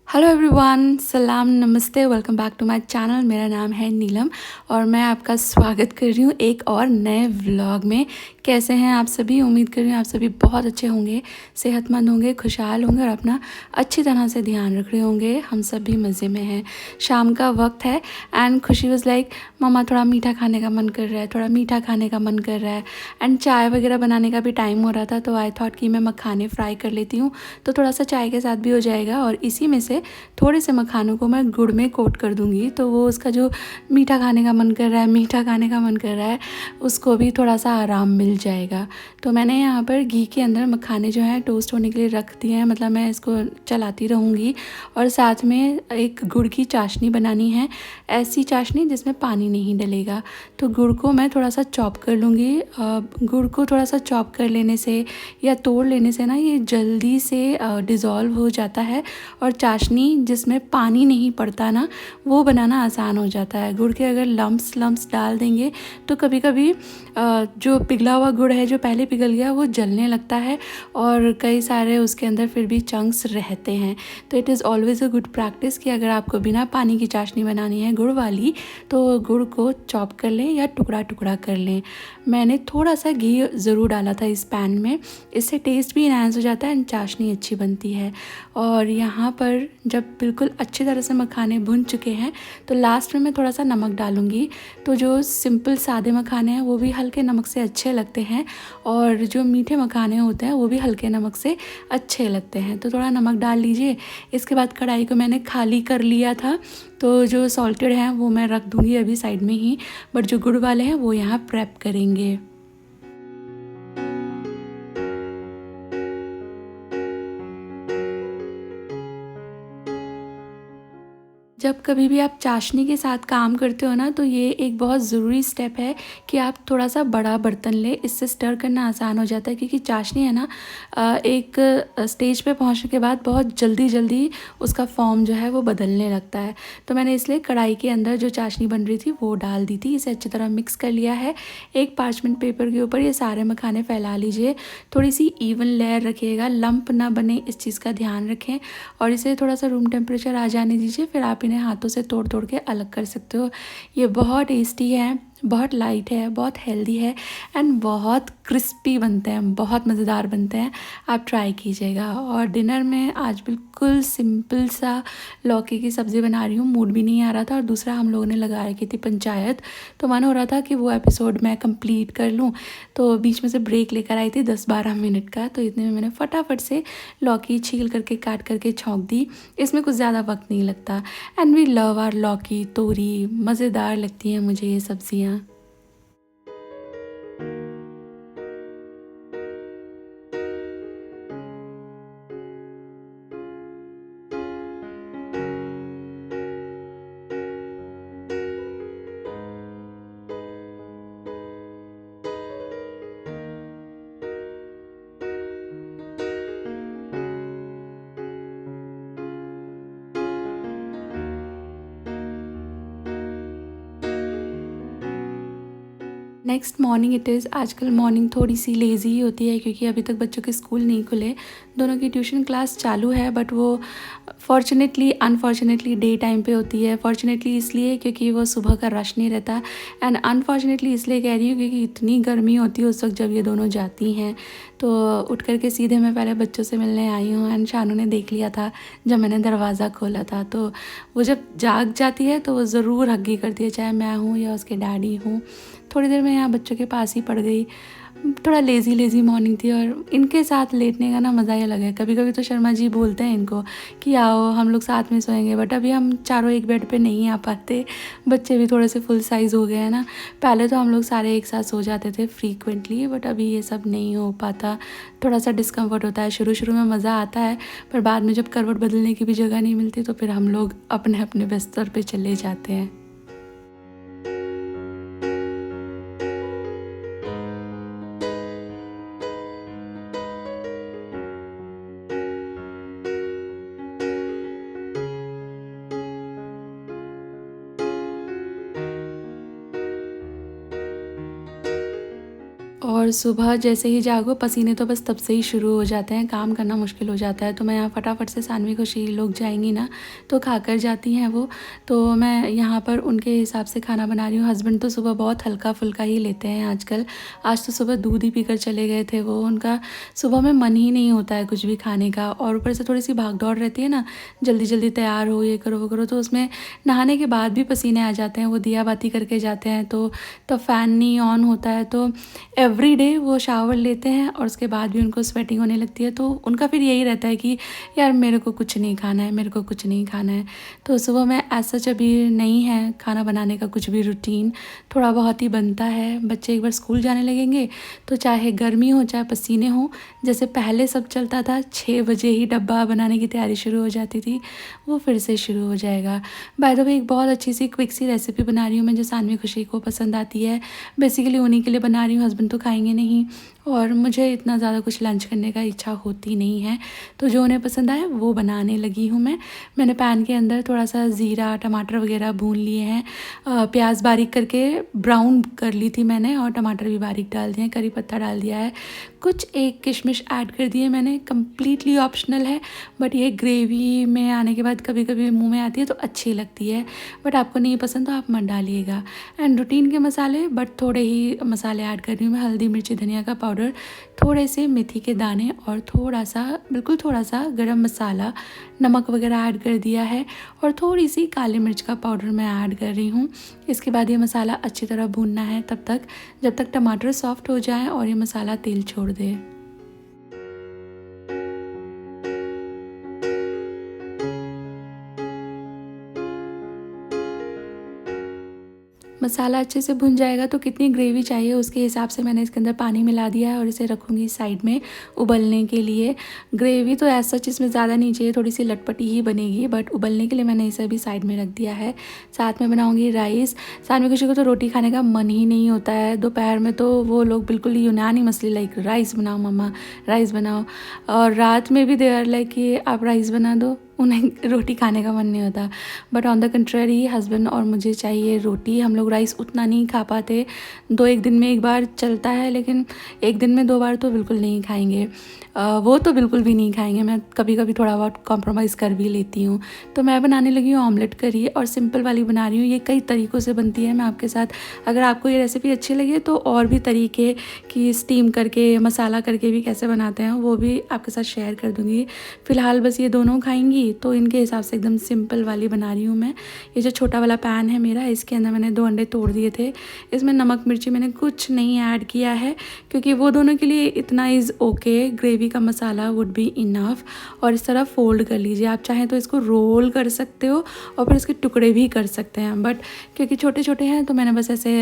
Hello everyone, सलाम, नमस्ते, welcome back to my channel. मेरा नाम है नीलम और मैं आपका स्वागत कर रही हूँ एक और नए व्लॉग में। कैसे हैं आप सभी? उम्मीद कर रही हूँ आप सभी बहुत अच्छे होंगे, सेहतमंद होंगे, खुशहाल होंगे और अपना अच्छी तरह से ध्यान रख रहे होंगे। हम सब भी मज़े में हैं। शाम का वक्त है एंड खुशी वाज लाइक मम्मा थोड़ा मीठा खाने का मन कर रहा है, थोड़ा मीठा खाने का मन कर रहा है। एंड चाय वगैरह बनाने का भी टाइम हो रहा था, तो आई थॉट कि मैं मखाने फ्राई कर लेती हूँ, तो थोड़ा सा चाय के साथ भी हो जाएगा। और इसी में से थोड़े से मखानों को मैं गुड़ में कोट कर दूंगी, तो वो उसका जो मीठा खाने का मन कर रहा है, मीठा खाने का मन कर रहा है, उसको भी थोड़ा सा आराम मिल जाएगा। तो मैंने यहाँ पर घी के अंदर मखाने जो हैं टोस्ट होने के लिए रख दिए हैं, मतलब मैं इसको चलाती रहूँगी। और साथ में एक गुड़ की चाशनी बनानी है, ऐसी चाशनी जिसमें पानी नहीं डलेगा। तो गुड़ को मैं थोड़ा सा चॉप कर लूँगी। गुड़ को थोड़ा सा चॉप कर लेने से या तोड़ लेने से ना ये जल्दी से डिज़ोल्व हो जाता है, और चाशनी जिसमें पानी नहीं पड़ता ना, वो बनाना आसान हो जाता है। गुड़ के अगर लम्स डाल देंगे तो कभी कभी जो पिघला हुआ गुड़ है जो पहले पिघल गया वो जलने लगता है, और कई सारे उसके अंदर फिर भी चंक्स रहते हैं। तो it is always a good practice कि अगर आपको बिना पानी की चाशनी बनानी है गुड़ वाली, तो गुड़ को चॉप कर लें या टुकड़ा टुकड़ा कर लें। मैंने थोड़ा सा घी ज़रूर डाला था इस पैन में, इससे टेस्ट भी इन्हांस हो जाता है एंड चाशनी अच्छी बनती है। और यहाँ पर जब बिल्कुल अच्छी तरह से मखाने भुन चुके हैं तो लास्ट में मैं थोड़ा सा नमक डालूँगी। तो जो सिंपल सादे मखाने हैं वो भी हल्के नमक से अच्छे लगते हैं, और जो मीठे मखाने होते हैं वो भी हल्के नमक से अच्छे लगते हैं। तो थोड़ा नमक डाल लीजिए। इसके बाद कढ़ाई को मैंने खाली कर लिया था, तो जो सॉल्टेड हैं वो मैं रख दूँगी अभी साइड में ही, बट जो गुड़ वाले हैं वो यहाँ प्रेप करेंगे। जब कभी भी आप चाशनी के साथ काम करते हो ना, तो ये एक बहुत ज़रूरी स्टेप है कि आप थोड़ा सा बड़ा बर्तन लें, इससे स्टर करना आसान हो जाता है। क्योंकि चाशनी है ना, एक स्टेज पे पहुंचने के बाद बहुत जल्दी जल्दी उसका फॉर्म जो है वो बदलने लगता है। तो मैंने इसलिए कढ़ाई के अंदर जो चाशनी बन रही थी वो डाल दी थी, इसे अच्छी तरह मिक्स कर लिया है। एक पार्चमेंट पेपर के ऊपर ये सारे मखाने फैला लीजिए। थोड़ी सी इवन लेयर रखिएगा, लंप ना बने, इस चीज़ का ध्यान रखें। और इसे थोड़ा सा रूम टेम्परेचर आ जाने दीजिए, फिर आप इन्हें हाथों से तोड़ तोड़ के अलग कर सकते हो। ये बहुत टेस्टी है, बहुत लाइट है, बहुत हेल्दी है एंड बहुत क्रिस्पी बनते हैं, बहुत मज़ेदार बनते हैं। आप ट्राई कीजिएगा। और डिनर में आज बिल्कुल सिंपल सा लौकी की सब्ज़ी बना रही हूँ, मूड भी नहीं आ रहा था, और दूसरा हम लोगों ने लगा रखी थी पंचायत, तो मन हो रहा था कि वो एपिसोड मैं कंप्लीट कर लूँ। तो बीच में से ब्रेक लेकर आई थी 10-12 मिनट का, तो इतने में मैंने फटाफट से लौकी छील करके काट करके छौंक दी। इसमें कुछ ज़्यादा वक्त नहीं लगता। एंड वी लव आर लौकी, तोरी, मज़ेदार लगती हैं मुझे ये सब्ज़ियाँ। Next morning it is. आजकल मॉर्निंग थोड़ी सी लेज़ी ही होती है, क्योंकि अभी तक बच्चों के स्कूल नहीं खुले। दोनों की ट्यूशन क्लास चालू है, बट वो फॉर्चुनेटली अनफॉर्चुनेटली डे टाइम पे होती है। फॉर्चुनेटली इसलिए क्योंकि वो सुबह का रश नहीं रहता, एंड अनफॉर्चुनेटली इसलिए कह रही हूँ क्योंकि इतनी गर्मी होती है उस वक्त जब ये दोनों जाती हैं। तो उठ करके सीधे मैं पहले बच्चों से मिलने आई हूँ, एंड शानू ने देख लिया था जब मैंने दरवाज़ा खोला था। तो वो जब जाग जाती है तो वो ज़रूर हग्गी करती है, चाहे मैं हूँ या उसके डैडी हूँ। थोड़ी देर में यहाँ बच्चों के पास ही पड़ गई। थोड़ा लेज़ी लेज़ी मॉर्निंग थी, और इनके साथ लेटने का ना मज़ा ही अलग है। कभी कभी तो शर्मा जी बोलते हैं इनको कि आओ हम लोग साथ में सोएंगे, बट अभी हम चारों एक बेड पे नहीं आ पाते। बच्चे भी थोड़े से फुल साइज़ हो गए हैं ना। पहले तो हम लोग सारे एक साथ सो जाते थे फ्रीक्वेंटली, बट अभी ये सब नहीं हो पाता। थोड़ा सा डिस्कम्फर्ट होता है। शुरू शुरू में मज़ा आता है, पर बाद में जब करवट बदलने की भी जगह नहीं मिलती तो फिर हम लोग अपने अपने बिस्तर पे चले जाते हैं। और और सुबह जैसे ही जागो पसीने तो बस तब से ही शुरू हो जाते हैं, काम करना मुश्किल हो जाता है। तो मैं यहाँ फटाफट से सानवी खुशी लोग जाएंगी ना तो खाकर जाती हैं वो, तो मैं यहाँ पर उनके हिसाब से खाना बना रही हूँ। हस्बैंड तो सुबह बहुत हल्का फुल्का ही लेते हैं आजकल। आज तो सुबह दूध ही पीकर चले गए थे वो, उनका सुबह में मन ही नहीं होता है कुछ भी खाने का। और ऊपर से थोड़ी सी भाग दौड़ रहती है ना, जल्दी जल्दी तैयार हो, ये करो वो करो, तो उसमें नहाने के बाद भी पसीने आ जाते हैं। वो दिया बाती करके जाते हैं तो तब फ़ैन नहीं ऑन होता है, तो एवरी डे वो शावर लेते हैं और उसके बाद भी उनको स्वेटिंग होने लगती है। तो उनका फिर यही रहता है कि यार मेरे को कुछ नहीं खाना है, मेरे को कुछ नहीं खाना है। तो सुबह में ऐसा सच अभी नहीं है खाना बनाने का कुछ भी रूटीन, थोड़ा बहुत ही बनता है। बच्चे एक बार स्कूल जाने लगेंगे तो चाहे गर्मी हो चाहे पसीने हो, जैसे पहले सब चलता था 6 बजे ही डब्बा बनाने की तैयारी शुरू हो जाती थी, वो फिर से शुरू हो जाएगा। बाय द वे एक बहुत अच्छी सी क्विक सी रेसिपी बना रही हूँ मैं, जो सानवी खुशी को पसंद आती है। बेसिकली उन्हीं के लिए बना रही हूँ, हस्बैंड तो खाएंगे नहीं और मुझे इतना ज़्यादा कुछ लंच करने का इच्छा होती नहीं है, तो जो उन्हें पसंद आए वो बनाने लगी हूँ मैं। मैंने पैन के अंदर थोड़ा सा ज़ीरा टमाटर वगैरह भून लिए हैं, प्याज बारीक करके ब्राउन कर ली थी मैंने, और टमाटर भी बारीक डाल दिए हैं, करी पत्ता डाल दिया है, कुछ एक किशमिश ऐड कर दिए मैंने, कम्प्लीटली ऑप्शनल है। बट ये ग्रेवी में आने के बाद कभी कभी मुंह में आती है तो अच्छी लगती है, बट आपको नहीं पसंद तो आप मत डालिएगा। एंड रूटीन के मसाले, बट थोड़े ही मसाले ऐड कर रही हूँ मैं, हल्दी मिर्ची धनिया का पाउडर, थोड़े से मेथी के दाने और थोड़ा सा, बिल्कुल थोड़ा सा गरम मसाला, नमक वगैरह ऐड कर दिया है, और थोड़ी सी काली मिर्च का पाउडर मैं ऐड कर रही हूँ। इसके बाद ये मसाला अच्छी तरह भूनना है तब तक जब तक टमाटर सॉफ्ट हो जाए और ये मसाला तेल छोड़ दे। मसाला अच्छे से भुन जाएगा तो कितनी ग्रेवी चाहिए उसके हिसाब से मैंने इसके अंदर पानी मिला दिया है और इसे रखूँगी साइड में उबलने के लिए। ग्रेवी तो ऐसा सच इसमें ज़्यादा नहीं चाहिए, थोड़ी सी लटपटी ही बनेगी, बट उबलने के लिए मैंने इसे भी साइड में रख दिया है। साथ में बनाऊँगी राइस। सानवी खुशी को तो रोटी खाने का मन ही नहीं होता है, दोपहर में तो वो लोग बिल्कुल यूनानिमसली लाइक राइस बनाओ मम्मा, राइस बनाओ, और रात में भी दे आर लाइक कि आप राइस बना दो, उन्हें रोटी खाने का मन नहीं होता। But on the contrary husband और मुझे चाहिए रोटी। हम लोग राइस उतना नहीं खा पाते, 1 दिन में 1 बार चलता है, लेकिन 1 दिन में 2 बार तो बिल्कुल नहीं खाएंगे। वो तो बिल्कुल भी नहीं खाएंगे। मैं कभी कभी थोड़ा बहुत कॉम्प्रोमाइज़ कर भी लेती हूँ। तो मैं बनाने लगी हूँ ऑमलेट करी, और सिंपल वाली बना रही हूँ। ये कई तरीक़ों से बनती है, मैं आपके साथ, अगर आपको ये रेसिपी अच्छी लगे तो और भी तरीके की स्टीम करके मसाला करके भी कैसे बनाते हैं वो भी आपके साथ शेयर कर दूँगी। फ़िलहाल बस ये दोनों खाएंगी तो इनके हिसाब से एकदम सिंपल वाली बना रही हूँ मैं। ये जो छोटा वाला पैन है मेरा, इसके अंदर मैंने 2 अंडे तोड़ दिए थे। इसमें नमक मिर्ची मैंने कुछ नहीं ऐड किया है क्योंकि वो दोनों के लिए इतना इज़ ओके, ग्रेवी का मसाला वुड बी इनफ। और इस तरह फोल्ड कर लीजिए, आप चाहें तो इसको रोल कर सकते हो और फिर इसके टुकड़े भी कर सकते हैं, बट क्योंकि छोटे छोटे हैं तो मैंने बस ऐसे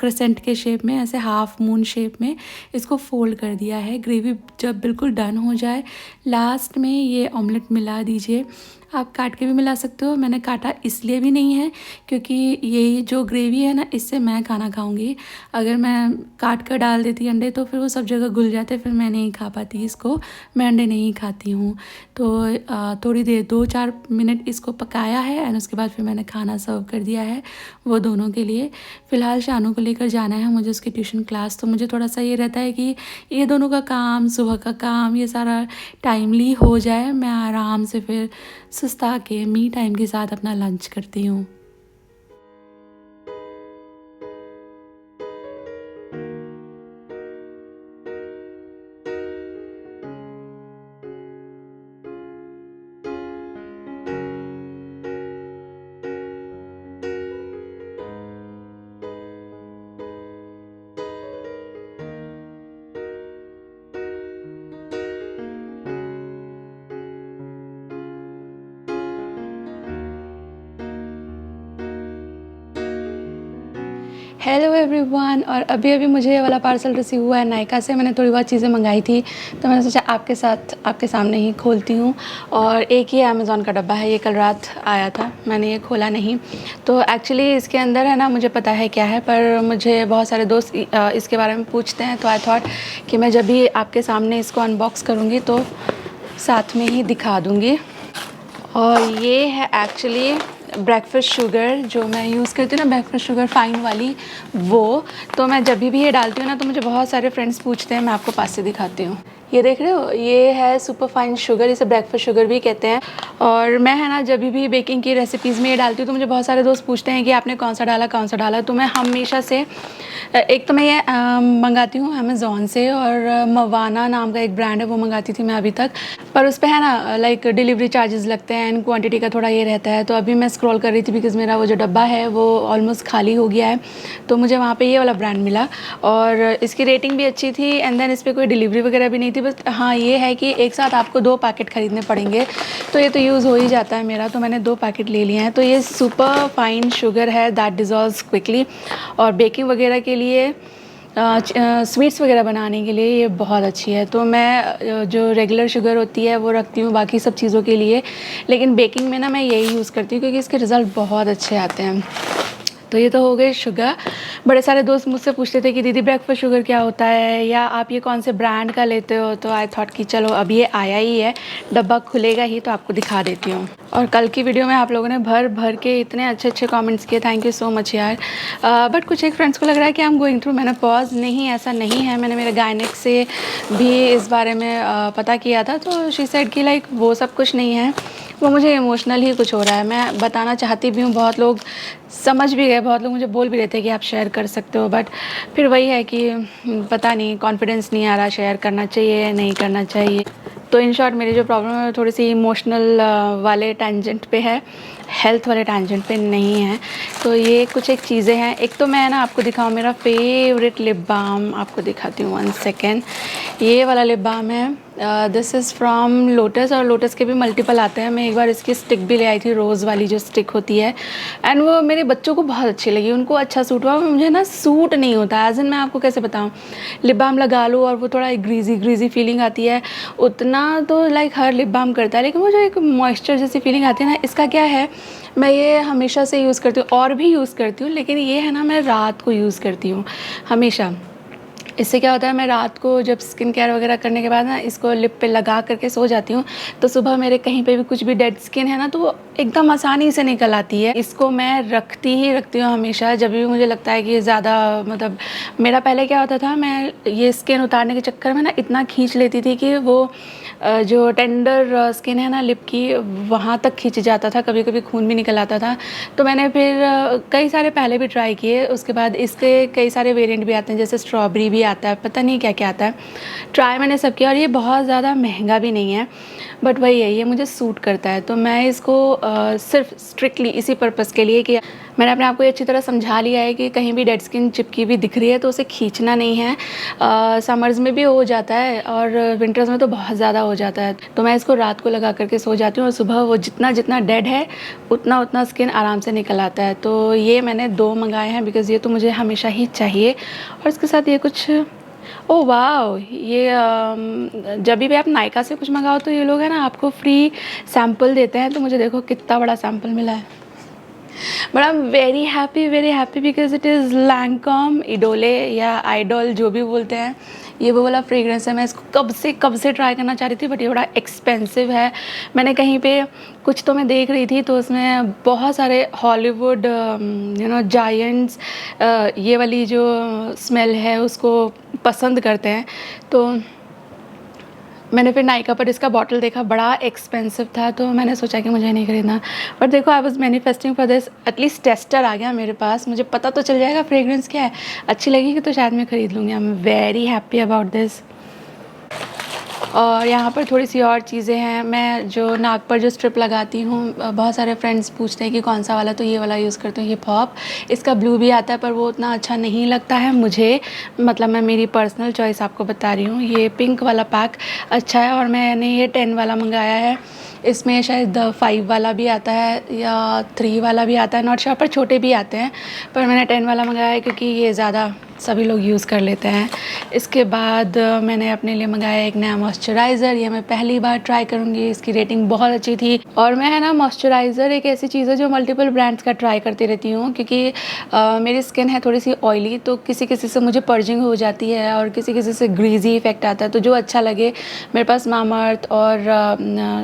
क्रेसेंट के शेप में, ऐसे हाफ मून शेप में इसको फोल्ड कर दिया है। ग्रेवी जब बिल्कुल डन हो जाए लास्ट में ये ऑमलेट मिला दीजिए। आप काट के भी मिला सकते हो, मैंने काटा इसलिए भी नहीं है क्योंकि ये जो ग्रेवी है ना, इससे मैं खाना खाऊंगी। अगर मैं काट कर डाल देती अंडे तो फिर वो सब जगह घुल जाते, फिर मैं नहीं खा पाती इसको, मैं अंडे नहीं खाती हूँ। तो थोड़ी देर 2-4 मिनट इसको पकाया है एंड उसके बाद फिर मैंने खाना सर्व कर दिया है वो दोनों के लिए। फ़िलहाल शानू को लेकर जाना है मुझे उसकी ट्यूशन क्लास, तो मुझे थोड़ा सा ये रहता है कि ये दोनों का काम, सुबह का काम, ये सारा टाइमली हो जाए, मैं आराम से फिर सुस्ता के मी टाइम के साथ अपना लंच करती हूँ। हेलो एवरीवन, और अभी मुझे ये वाला पार्सल रिसीव हुआ है नायका से। मैंने थोड़ी बहुत चीज़ें मंगाई थी तो मैंने सोचा आपके सामने ही खोलती हूँ। और एक ये अमेज़ॉन का डब्बा है, ये कल रात आया था, मैंने ये खोला नहीं। तो एक्चुअली इसके अंदर है ना, मुझे पता है क्या है, पर मुझे बहुत सारे दोस्त इसके बारे में पूछते हैं, तो आई थॉट कि मैं जब भी आपके सामने इसको अनबॉक्स करूँगी तो साथ में ही दिखा दूँगी। और ये है एक्चुअली ब्रेकफास्ट शुगर जो मैं यूज़ करती हूँ ना, ब्रेकफास्ट शुगर फाइन वाली, वो तो मैं जब भी ये डालती हूँ ना तो मुझे बहुत सारे फ्रेंड्स पूछते हैं। मैं आपको पास से दिखाती हूँ, ये देख रहे हो, ये है सुपर फाइन शुगर, इसे ब्रेकफास्ट शुगर भी कहते हैं। और मैं है ना जब भी बेकिंग की रेसिपीज़ में ये डालती हूँ तो मुझे बहुत सारे दोस्त पूछते हैं कि आपने कौन सा डाला। तो मैं हमेशा से एक तो मैं ये मंगाती हूँ अमेज़ॉन से, और मवाना नाम का एक ब्रांड है, वो मंगाती थी मैं अभी तक, पर उस पर है ना लाइक डिलीवरी चार्जेस लगते हैं एंड क्वांटिटी का थोड़ा ये रहता है। तो अभी मैं स्क्रॉल कर रही थी बिकॉज़ मेरा वो जो डब्बा है वो ऑलमोस्ट खाली हो गया है, तो मुझे वहाँ पे ये वाला ब्रांड मिला और इसकी रेटिंग भी अच्छी थी एंड देन इस पर कोई डिलीवरी वगैरह भी नहीं थी। बस हाँ ये है कि एक साथ आपको 2 पैकेट ख़रीदने पड़ेंगे, तो ये तो यूज़ हो ही जाता है मेरा, तो मैंने 2 पैकेट ले लिए हैं। तो ये सुपर फाइन शुगर है दैट डिज़ोल्व्स क्विकली, और बेकिंग वगैरह के लिए स्वीट्स वगैरह बनाने के लिए ये बहुत अच्छी है। तो मैं जो रेगुलर शुगर होती है वो रखती हूँ बाकी सब चीज़ों के लिए, लेकिन बेकिंग में ना मैं यही यूज़ करती हूँ क्योंकि इसके रिज़ल्ट बहुत अच्छे आते हैं। तो ये तो हो गए शुगर। बड़े सारे दोस्त मुझसे पूछते थे कि दीदी ब्रेकफास्ट शुगर क्या होता है, या आप ये कौन से ब्रांड का लेते हो, तो आई थॉट कि चलो अब ये आया ही है, डब्बा खुलेगा ही तो आपको दिखा देती हूँ। और कल की वीडियो में आप लोगों ने भर भर के इतने अच्छे अच्छे कमेंट्स किए, थैंक यू सो मच यार। बट कुछ एक फ्रेंड्स को लग रहा है कि I am going through menopause, नहीं ऐसा नहीं है। मैंने मेरे गायनिक से भी इस बारे में पता किया था, तो शी सेड कि लाइक वो सब कुछ नहीं है, वो मुझे इमोशनल ही कुछ हो रहा है। मैं बताना चाहती भी हूँ, बहुत लोग समझ भी गए, बहुत लोग मुझे बोल भी रहे थे कि आप शेयर कर सकते हो, बट फिर वही है कि पता नहीं, कॉन्फिडेंस नहीं आ रहा, शेयर करना चाहिए या नहीं करना चाहिए। तो इन शॉर्ट मेरी जो प्रॉब्लम है थोड़ी सी इमोशनल वाले टेंजेंट पे है, हेल्थ वाले टेंजेंट पे नहीं है। तो ये कुछ एक चीज़ें हैं। एक तो मैं ना आपको दिखाऊँ मेरा फेवरेट लिप बाम, आपको दिखाती हूँ 1 सेकेंड। ये वाला लिप बाम है, दिस इज़ फ्रॉम लोटस, और लोटस के भी मल्टीपल आते हैं। मैं एक बार इसकी स्टिक भी ले आई थी, रोज़ वाली जो स्टिक होती है, एंड वो मेरे बच्चों को बहुत अच्छी लगी, उनको अच्छा सूट हुआ, मुझे ना सूट नहीं होता। एज इन मैं आपको कैसे बताऊँ, लिप बाम लगा लूँ और वो थोड़ा ग्रीजी ग्रीजी फीलिंग आती है, उतना तो लाइक हर लिप बाम करता है, लेकिन वो जो एक मॉइस्चर जैसी फीलिंग आती है ना, इसका क्या है, मैं ये हमेशा से यूज़ करती हूँ और भी यूज़ करती हूँ, लेकिन ये है ना मैं रात को यूज़ करती हूँ हमेशा। इससे क्या होता है, मैं रात को जब स्किन केयर वगैरह करने के बाद ना इसको लिप पे लगा करके सो जाती हूँ, तो सुबह मेरे कहीं पे भी कुछ भी डेड स्किन है ना, तो वो एकदम आसानी से निकल आती है। इसको मैं रखती हूँ हमेशा, जब भी मुझे लगता है कि ये ज़्यादा, मतलब मेरा पहले क्या होता था, मैं ये स्किन उतारने के चक्कर में ना इतना खींच लेती थी कि वो जो टेंडर स्किन है ना लिप की, वहाँ तक खींच जाता था, कभी कभी खून भी निकल आता था। तो मैंने फिर कई सारे पहले भी ट्राई किए, उसके बाद इसके कई सारे वेरिएंट भी आते हैं, जैसे स्ट्रॉबेरी भी आता है, पता नहीं क्या क्या आता है, ट्राई मैंने सब किया, और ये बहुत ज़्यादा महंगा भी नहीं है, बट वही है, ये मुझे सूट करता है। तो मैं इसको सिर्फ स्ट्रिक्टली इसी पर्पज़ के लिए कि मैंने अपने आप को अच्छी तरह समझा लिया है कि कहीं भी डेड स्किन चिपकी भी दिख रही है तो उसे खींचना नहीं है। समर्स में भी हो जाता है और विंटर्स में तो बहुत ज़्यादा हो जाता है। तो मैं इसको रात को लगा करके सो जाती हूँ, और सुबह वो जितना जितना डेड है उतना उतना स्किन आराम से निकल आता है। तो ये मैंने 2 मंगाए हैं बिकॉज़ ये तो मुझे हमेशा ही चाहिए। और इसके साथ ये कुछ, ओह वाओ, ये जब भी आप नायका से कुछ मंगाओ तो ये लोग है ना आपको फ्री सैम्पल देते हैं। तो मुझे देखो कितना बड़ा सैम्पल मिला है, but I am very happy because it is Lancome Idole या आइडोल जो भी बोलते हैं, ये वो वाला फ्रेगरेंस है। मैं इसको कब से ट्राई करना चाह रही थी, बट ये बड़ा एक्सपेंसिव है। मैंने कहीं पे कुछ तो मैं देख रही थी, तो उसमें बहुत सारे हॉलीवुड जायंट्स ये वाली जो स्मेल है उसको पसंद करते हैं। तो मैंने फिर नायका पर इसका बॉटल देखा, बड़ा एक्सपेंसिव था, तो मैंने सोचा कि मुझे नहीं खरीदना। बट देखो I was manifesting for this, at least tester आ गया मेरे पास, मुझे पता तो चल जाएगा फ्रेगरेंस क्या है, अच्छी लगेगी तो शायद मैं ख़रीद लूँगी। आई am very happy about this. और यहाँ पर थोड़ी सी और चीज़ें हैं। मैं जो नाक पर जो स्ट्रिप लगाती हूँ, बहुत सारे फ्रेंड्स पूछते हैं कि कौन सा वाला, तो ये वाला यूज़ करती हूँ, हिप हॉप। इसका ब्लू भी आता है पर वो उतना अच्छा नहीं लगता है मुझे, मतलब मैं मेरी पर्सनल चॉइस आपको बता रही हूँ। ये पिंक वाला पैक अच्छा है, और मैंने ये 10 वाला मंगाया है। इसमें शायद 5 वाला भी आता है या 3 वाला भी आता है, नॉट श्योर, पर छोटे भी आते हैं। पर मैंने 10 वाला मंगाया है क्योंकि ये ज़्यादा सभी लोग यूज़ कर लेते हैं। इसके बाद मैंने अपने लिए मंगाया एक नया मॉइस्चराइज़र। ये मैं पहली बार ट्राई करूँगी, इसकी रेटिंग बहुत अच्छी थी। और मैं है ना मॉइस्चराइज़र एक ऐसी चीज़ है जो मल्टीपल ब्रांड्स का ट्राई करती रहती हूँ, क्योंकि मेरी स्किन है थोड़ी सी ऑयली, तो किसी किसी से मुझे पर्जिंग हो जाती है और किसी किसी से ग्रीजी इफेक्ट आता है। तो जो अच्छा लगे, मेरे पास मामाअर्थ और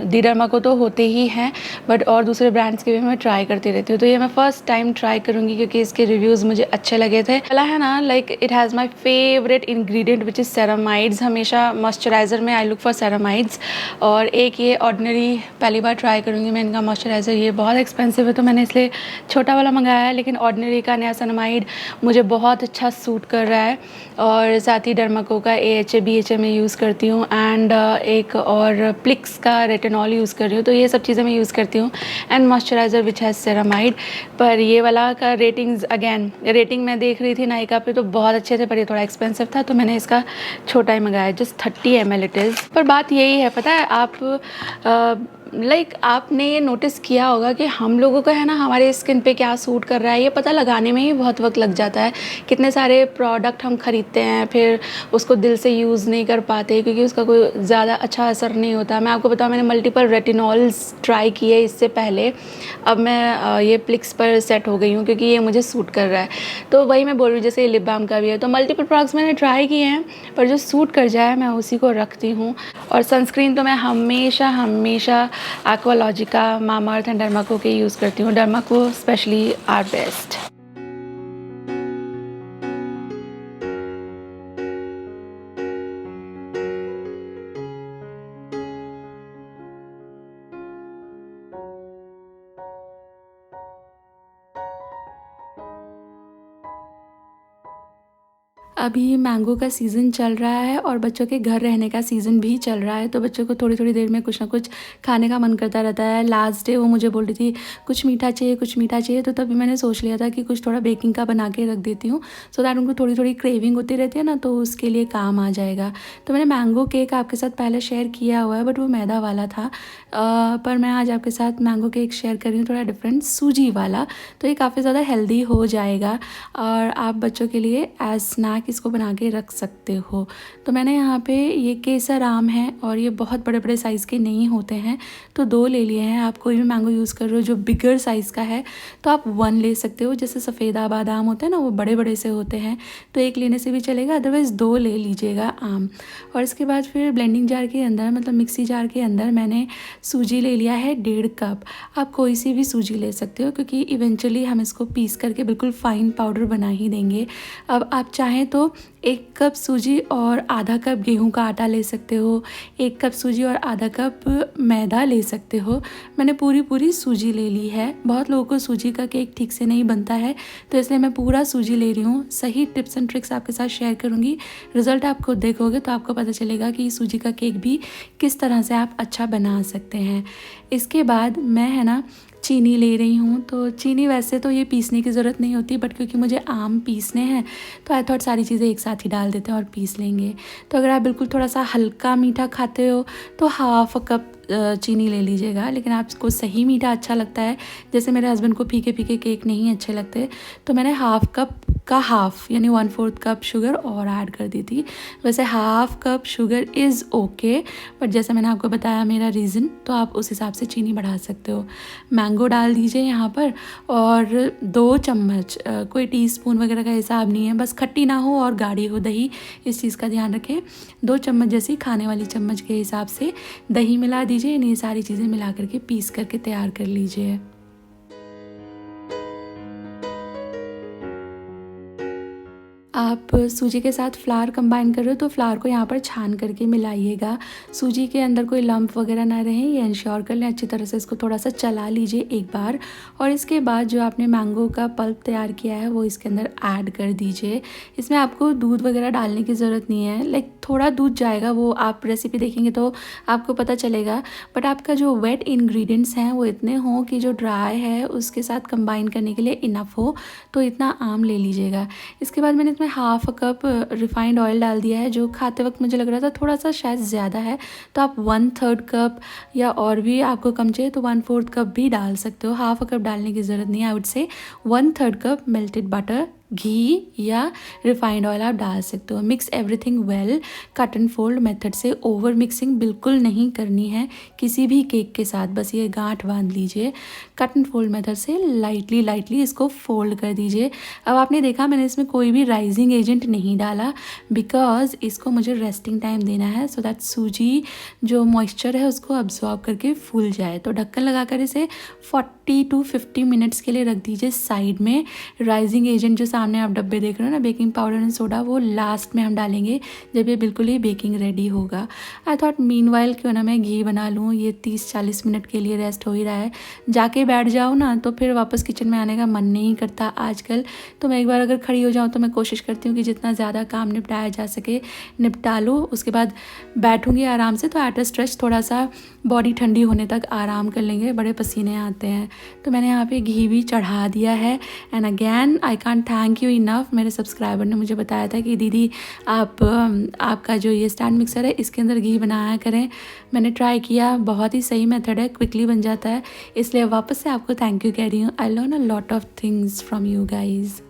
डीडर्मा को तो होते ही हैं, बट और दूसरे ब्रांड्स के भी मैं ट्राई करती रहती हूँ। तो ये मैं फ़र्स्ट टाइम ट्राई करूँगी क्योंकि इसके रिव्यूज़ मुझे अच्छे लगे थे। पहला है ना, like it has my favourite ingredient which is ceramides. हमेशा मॉइस्चराइज़र में आई लुक फॉर सेरामाइड्स। और एक ये ऑर्डिनरी पहली बार ट्राई करूँगी मैं इनका मॉइस्चराइज़र। ये बहुत एक्सपेंसिव है तो मैंने इसलिए छोटा वाला मंगाया है, लेकिन ऑर्डिनरी का नियासिनामाइड मुझे बहुत अच्छा सूट कर रहा है। और साथ ही डर्माको का AHA BHA में यूज़ करती हूँ, एंड एक और प्लिक्स का रेटिनॉल यूज़ कर रही हूँ। तो ये सब चीज़ें मैं यूज़ करती हूँ, and moisturiser which has ceramide. पर ये वाला का रेटिंग्स, अगेन रेटिंग मैं देख रही थी नायका पे तो बहुत अच्छे थे, पर ये थोड़ा एक्सपेंसिव था तो मैंने इसका छोटा ही मंगाया, जस्ट 30 ml इट इज़। पर बात यही है, पता है आप लाइक आपने ये नोटिस किया होगा कि हम लोगों का है ना, हमारे स्किन पे क्या सूट कर रहा है ये पता लगाने में ही बहुत वक्त लग जाता है। कितने सारे प्रोडक्ट हम ख़रीदते हैं, फिर उसको दिल से यूज़ नहीं कर पाते क्योंकि उसका कोई ज़्यादा अच्छा असर नहीं होता। मैं आपको बताऊँ, मैंने मल्टीपल रेटिनॉल्स ट्राई किए इससे पहले। अब मैं ये प्लिक्स पर सेट हो गई हूँ क्योंकि ये मुझे सूट कर रहा है। तो वही मैं बोल रही हूँ, जैसे लिप बाम का भी है, तो मल्टीपल प्रोडक्ट्स मैंने ट्राई किए हैं, पर जो सूट कर जाए मैं उसी को रखती हूँ। और सनस्क्रीन तो मैं हमेशा हमेशा एक्वालॉजिका, मामाअर्थ एंड डर्माको के यूज़ करती हूँ। Dermaco specially are best. अभी मैंगो का सीज़न चल रहा है और बच्चों के घर रहने का सीज़न भी चल रहा है, तो बच्चों को थोड़ी थोड़ी देर में कुछ ना कुछ खाने का मन करता रहता है। लास्ट डे वो मुझे बोल रही थी कुछ मीठा चाहिए, कुछ मीठा चाहिए, तो तभी मैंने सोच लिया था कि कुछ थोड़ा बेकिंग का बना के रख देती हूँ, सो दैट उनको थोड़ी थोड़ी क्रेविंग होती रहती है ना, तो उसके लिए काम आ जाएगा। तो मैंने मैंगो केक आपके साथ पहले शेयर किया हुआ है, बट वो मैदा वाला था। पर मैं आज आपके साथ मैंगो केक शेयर कर रही हूँ, थोड़ा डिफरेंट सूजी वाला। तो ये काफ़ी ज़्यादा हेल्दी हो जाएगा और आप बच्चों के लिए एज स्नैक इसको बना के रख सकते हो। तो मैंने यहाँ पे ये केसर आम है और ये बहुत बड़े बड़े साइज़ के नहीं होते हैं, तो 2 ले लिए हैं। आप कोई भी मैंगो यूज़ कर रहे हो जो बिगर साइज़ का है तो आप 1 ले सकते हो। जैसे सफ़ेदा बादाम होते हैं ना, वो बड़े बड़े से होते हैं, तो 1 लेने से भी चलेगा, अदरवाइज़ 2 ले लीजिएगा आम। और इसके बाद फिर ब्लेंडिंग जार के अंदर, मतलब मिक्सी जार के अंदर मैंने सूजी ले लिया है 1.5 कप। आप कोई सी भी सूजी ले सकते हो क्योंकि इवेंचुअली हम इसको पीस करके बिल्कुल फ़ाइन पाउडर बना ही देंगे। अब आप चाहें तो 1 कप सूजी और आधा कप गेहूं का आटा ले सकते हो, 1 कप सूजी और आधा कप मैदा ले सकते हो। मैंने पूरी सूजी ले ली है। बहुत लोगों को सूजी का केक ठीक से नहीं बनता है, तो इसलिए मैं पूरा सूजी ले रही हूँ। सही टिप्स एंड ट्रिक्स आपके साथ शेयर करूँगी। रिज़ल्ट आप खुद देखोगे तो आपको पता चलेगा कि सूजी का केक भी किस तरह से आप अच्छा बना सकते हैं। इसके बाद मैं है ना चीनी ले रही हूँ। तो चीनी वैसे तो ये पीसने की ज़रूरत नहीं होती, बट क्योंकि मुझे आम पीसने हैं तो आई थॉट सारी चीज़ें एक साथ ही डाल देते हैं और पीस लेंगे। तो अगर आप बिल्कुल थोड़ा सा हल्का मीठा खाते हो तो हाफ कप चीनी ले लीजिएगा। लेकिन आपको सही मीठा अच्छा लगता है, जैसे मेरे हस्बैंड को फीके फीके केक नहीं अच्छे लगते, तो मैंने हाफ कप का हाफ यानी 1/4 कप शुगर और ऐड कर दी थी। वैसे half cup sugar is okay, but जैसे मैंने आपको बताया मेरा रीज़न, तो आप उस हिसाब से चीनी बढ़ा सकते हो। मैंगो डाल दीजिए यहाँ पर और 2 चम्मच, कोई टीस्पून वगैरह का हिसाब नहीं है, बस खट्टी ना हो और गाढ़ी हो दही, इस चीज़ का ध्यान रखें। 2 चम्मच जैसी खाने वाली चम्मच के हिसाब से दही मिला दीजिए। ये सारी चीज़ें मिला करके पीस करके तैयार कर लीजिए। आप सूजी के साथ फ्लावर कंबाइन कर रहे हो तो फ्लावर को यहाँ पर छान करके मिलाइएगा। सूजी के अंदर कोई लंप वगैरह ना रहे, ये इंश्योर कर लें। अच्छी तरह से इसको थोड़ा सा चला लीजिए एक बार, और इसके बाद जो आपने मैंगो का पल्प तैयार किया है वो इसके अंदर ऐड कर दीजिए। इसमें आपको दूध वगैरह डालने की ज़रूरत नहीं है, लाइक थोड़ा दूध जाएगा, वो आप रेसिपी देखेंगे तो आपको पता चलेगा। बट आपका जो वेट इंग्रेडिएंट्स हैं वो इतने हों कि जो ड्राई है उसके साथ कंबाइन करने के लिए इनफ हो, तो इतना आम ले लीजिएगा। इसके बाद मैंने इसमें हाफ कप रिफाइंड ऑयल डाल दिया है, जो खाते वक्त मुझे लग रहा था थोड़ा सा शायद ज़्यादा है, तो आप 1/3 कप या और भी आपको कम चाहिए तो 1/4 कप भी डाल सकते हो। हाफ कप डालने की ज़रूरत नहीं है। I would say 1/3 cup melted butter घी या रिफाइंड ऑयल आप डाल सकते हो। Mix everything well. Cut and fold method से ओवर मिक्सिंग बिल्कुल नहीं करनी है किसी भी केक के साथ, बस ये गांठ बांध लीजिए। कट एंड फोल्ड मेथड से लाइटली लाइटली इसको फोल्ड कर दीजिए। अब आपने देखा मैंने इसमें कोई भी राइजिंग एजेंट नहीं डाला, बिकॉज इसको मुझे रेस्टिंग टाइम देना है सो दैट सूजी जो मॉइस्चर है उसको अब्जॉर्ब करके फूल जाए। तो ढक्कन लगाकर इसे 40 to 50 मिनट्स के लिए रख दीजिए साइड में। राइजिंग एजेंट जो सामने आप डब्बे देख रहे हो ना, बेकिंग पाउडर एंड सोडा, वो लास्ट में हम डालेंगे जब ये बिल्कुल ही बेकिंग रेडी होगा। आई थॉट मीनवाइल क्यों ना मैं घी बना लूँ। ये 30-40 मिनट के लिए रेस्ट हो ही रहा है। जाके बैठ जाओ ना तो फिर वापस किचन में आने का मन नहीं करता आजकल। तो मैं एक बार अगर खड़ी हो जाऊँ तो मैं कोशिश करती हूँ कि जितना ज़्यादा काम निपटाया जा सके निपटा लो, उसके बाद बैठूँगी आराम से। तो एट अ स्ट्रेच थोड़ा सा बॉडी ठंडी होने तक आराम कर लेंगे, बड़े पसीने आते हैं। तो मैंने यहाँ पे घी भी चढ़ा दिया है। And again I can't thank you enough. मेरे सब्सक्राइबर ने मुझे बताया था कि दीदी आपका जो ये स्टैंड मिक्सर है इसके अंदर घी बनाया करें। मैंने ट्राई किया, बहुत ही सही मेथड है, क्विकली बन जाता है। इसलिए वापस से आपको थैंक यू कह रही हूँ। I learn a lot of things from you guys.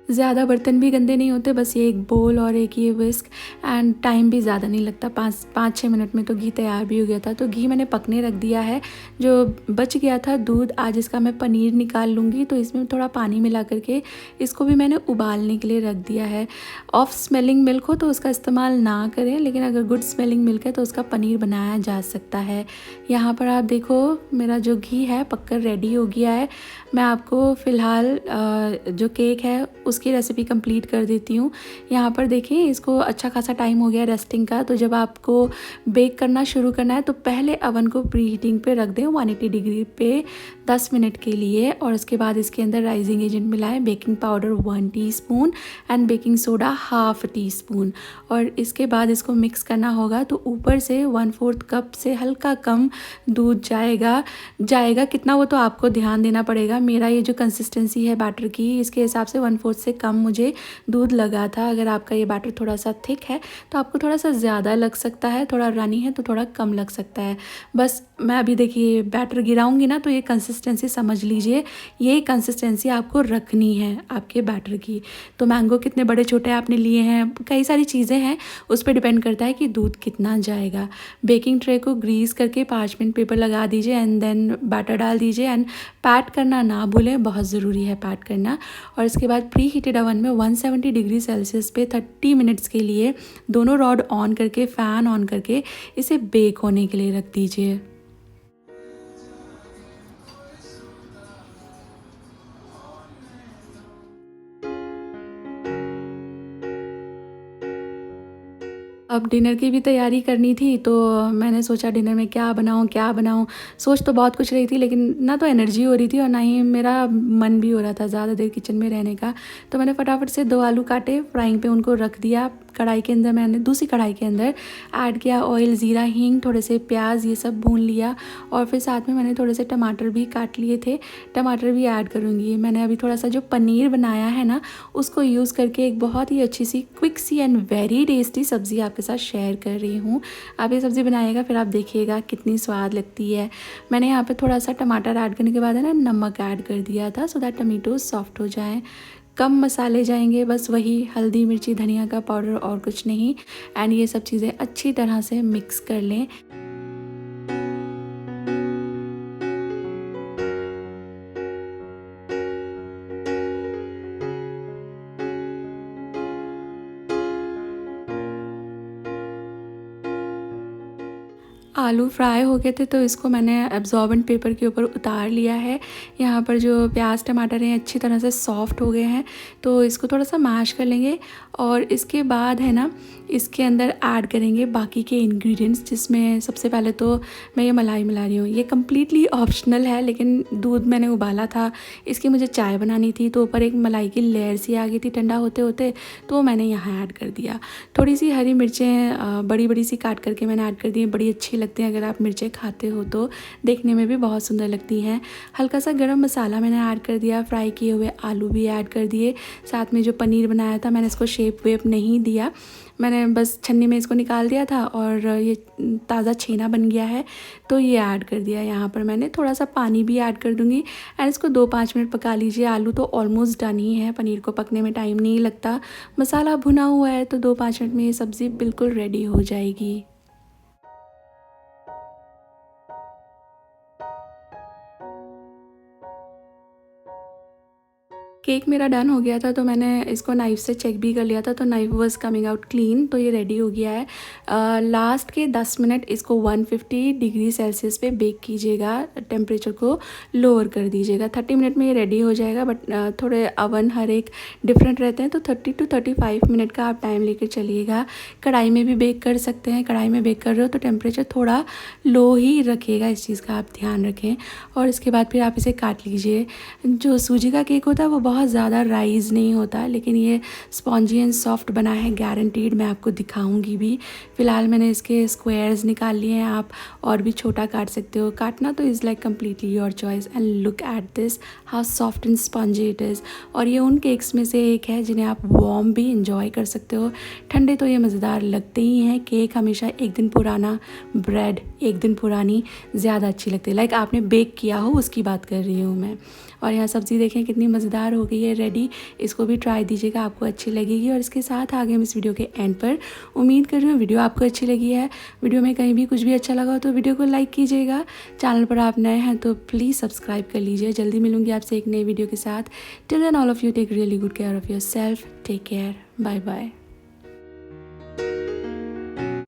ज़्यादा बर्तन भी गंदे नहीं होते, बस ये एक बोल और एक ये विस्क। एंड टाइम भी ज़्यादा नहीं लगता, 5-6 मिनट में तो घी तैयार भी हो गया था। तो घी मैंने पकने रख दिया है। जो बच गया था दूध, आज इसका मैं पनीर निकाल लूँगी। तो इसमें थोड़ा पानी मिला करके इसको भी मैंने उबालने के लिए रख दिया है। ऑफ स्मेलिंग मिल्क हो तो उसका इस्तेमाल ना करें, लेकिन अगर गुड स्मेलिंग मिल्क है तो उसका पनीर बनाया जा सकता है। यहाँ पर आप देखो मेरा जो घी है पककर रेडी हो गया है। मैं आपको फ़िलहाल जो केक है उसकी रेसिपी कंप्लीट कर देती हूँ। यहाँ पर देखिए इसको अच्छा खासा टाइम हो गया रेस्टिंग का। तो जब आपको बेक करना शुरू करना है तो पहले अवन को प्री हीटिंग पे रख दें 180 डिग्री पे 10 मिनट के लिए। और उसके बाद इसके अंदर राइजिंग एजेंट मिलाएं, baking powder 1 teaspoon and baking soda 1/2 teaspoon. और इसके बाद इसको मिक्स करना होगा। तो ऊपर से 1/4 कप से हल्का कम दूध जाएगा कितना वो तो आपको ध्यान देना पड़ेगा। मेरा ये जो कंसिस्टेंसी है बैटर की, इसके हिसाब से 1/4 से कम मुझे दूध लगा था। अगर आपका ये बैटर थोड़ा सा थिक है तो आपको थोड़ा सा ज़्यादा लग सकता है, थोड़ा रनी है तो थोड़ा कम लग सकता है। बस मैं अभी देखिए बैटर गिराऊंगी ना तो ये कंसिस्टेंसी समझ लीजिए, ये कंसिस्टेंसी आपको रखनी है आपके बैटर की। तो मैंगो कितने बड़े छोटे आपने लिए हैं, कई सारी चीज़ें हैं, उस पर डिपेंड करता है कि दूध कितना जाएगा। बेकिंग ट्रे को ग्रीस करके पार्चमेंट पेपर लगा दीजिए एंड देन बैटर डाल दीजिए। एंड पैट करना ना भूलें, बहुत ज़रूरी है पैट करना। और इसके बाद प्री हीटेड ओवन में 170 डिग्री सेल्सियस पे 30 मिनट्स के लिए दोनों रॉड ऑन करके फ़ैन ऑन करके इसे बेक होने के लिए रख दीजिए। अब डिनर की भी तैयारी करनी थी तो मैंने सोचा डिनर में क्या बनाऊँ। सोच तो बहुत कुछ रही थी, लेकिन ना तो एनर्जी हो रही थी और ना ही मेरा मन भी हो रहा था ज़्यादा देर किचन में रहने का। तो मैंने फटाफट से 2 आलू काटे, फ्राइंग पे उनको रख दिया। कढ़ाई के अंदर मैंने दूसरी कढ़ाई के अंदर ऐड किया ऑयल, ज़ीरा, हींग, थोड़े से प्याज, ये सब भून लिया। और फिर साथ में मैंने थोड़े से टमाटर भी काट लिए थे, टमाटर भी ऐड करूँगी। मैंने अभी थोड़ा सा जो पनीर बनाया है ना उसको यूज़ करके एक बहुत ही अच्छी सी क्विक सी एंड वेरी टेस्टी सब्ज़ी आपके साथ शेयर कर रही हूँ। आप ये सब्ज़ी बनाइएगा फिर आप देखिएगा कितनी स्वाद लगती है। मैंने यहाँ पे थोड़ा सा टमाटर ऐड करने के बाद है ना नमक ऐड कर दिया था सो दैट टमेटो सॉफ्ट हो जाएं। कम मसाले जाएंगे, बस वही हल्दी, मिर्ची, धनिया का पाउडर और कुछ नहीं। एंड ये सब चीज़ें अच्छी तरह से मिक्स कर लें। आलू फ्राई हो गए थे तो इसको मैंने एब्जॉर्बेंट पेपर के ऊपर उतार लिया है। यहाँ पर जो प्याज टमाटर हैं अच्छी तरह से सॉफ्ट हो गए हैं तो इसको थोड़ा सा मैश कर लेंगे। और इसके बाद है ना इसके अंदर ऐड करेंगे बाकी के इंग्रेडिएंट्स, जिसमें सबसे पहले तो मैं ये मलाई मिला रही हूँ। ये कम्प्लीटली ऑप्शनल है, लेकिन दूध मैंने उबाला था, इसकी मुझे चाय बनानी थी तो ऊपर एक मलाई की लेयर सी आ गई थी ठंडा होते होते, तो मैंने यहाँ ऐड कर दिया। थोड़ी सी हरी मिर्चें बड़ी बड़ी सी काट करके मैंने ऐड कर दी, बड़ी अच्छी लगती हैं। अगर आप मिर्चें खाते हो तो देखने में भी बहुत सुंदर लगती हैं। हल्का सा गरम मसाला मैंने ऐड कर दिया, फ्राई किए हुए आलू भी ऐड कर दिए, साथ में जो पनीर बनाया था मैंने इसको शेप वेप नहीं दिया, मैंने बस छन्नी में इसको निकाल दिया था और ये ताज़ा छेना बन गया है तो ये ऐड कर दिया। यहाँ पर मैंने थोड़ा सा पानी भी ऐड कर दूँगी एंड इसको 2-5 मिनट पका लीजिए। आलू तो ऑलमोस्ट डन ही है, पनीर को पकने में टाइम नहीं लगता, मसाला भुना हुआ है तो 2-5 मिनट में ये सब्ज़ी बिल्कुल रेडी हो जाएगी। केक मेरा डन हो गया था तो मैंने इसको नाइफ़ से चेक भी कर लिया था, तो knife was coming out clean, तो ये रेडी हो गया है। लास्ट के 10 मिनट इसको 150 डिग्री सेल्सियस पे बेक कीजिएगा, टेम्परेचर को लोअर कर दीजिएगा। 30 मिनट में ये रेडी हो जाएगा, बट थोड़े अवन हर एक डिफरेंट रहते हैं तो 30 to 35 मिनट का आप टाइम लेकर चलिएगा। कढ़ाई में भी बेक कर सकते हैं, कढ़ाई में बेक कर रहे हो तो टेम्परेचर थोड़ा लो ही रखिएगा, इस चीज़ का आप ध्यान रखें। और इसके बाद फिर आप इसे काट लीजिए। जो सूजी का केक होता है वो बहुत ज़्यादा राइज़ नहीं होता, लेकिन ये स्पॉन्जी एंड सॉफ्ट बना है गारंटीड, मैं आपको दिखाऊंगी भी। फ़िलहाल मैंने इसके स्क्वायर्स निकाल लिए हैं, आप और भी छोटा काट सकते हो, काटना तो is like completely your choice. And look at this how soft and spongy it is. और ये उन केक्स में से एक है जिन्हें आप वार्म भी इंजॉय कर सकते हो, ठंडे तो ये मज़ेदार लगते ही हैं। केक हमेशा एक दिन पुराना, ब्रेड एक दिन पुरानी ज़्यादा अच्छी लगती है, लाइक आपने बेक किया हो उसकी बात कर रही हूँ मैं। और यहाँ सब्ज़ी देखें कितनी मज़ेदार हो गई है रेडी, इसको भी ट्राई दीजिएगा, आपको अच्छी लगेगी। और इसके साथ आ गए हम इस वीडियो के एंड पर। उम्मीद कर रही हूँ वीडियो आपको अच्छी लगी है। वीडियो में कहीं भी कुछ भी अच्छा लगा हो तो वीडियो को लाइक कीजिएगा। चैनल पर आप नए हैं तो प्लीज़ सब्सक्राइब कर लीजिए। जल्दी मिलूंगी आपसे एक नई वीडियो के साथ। Till then all of you take really good care of your self. Take care, bye bye.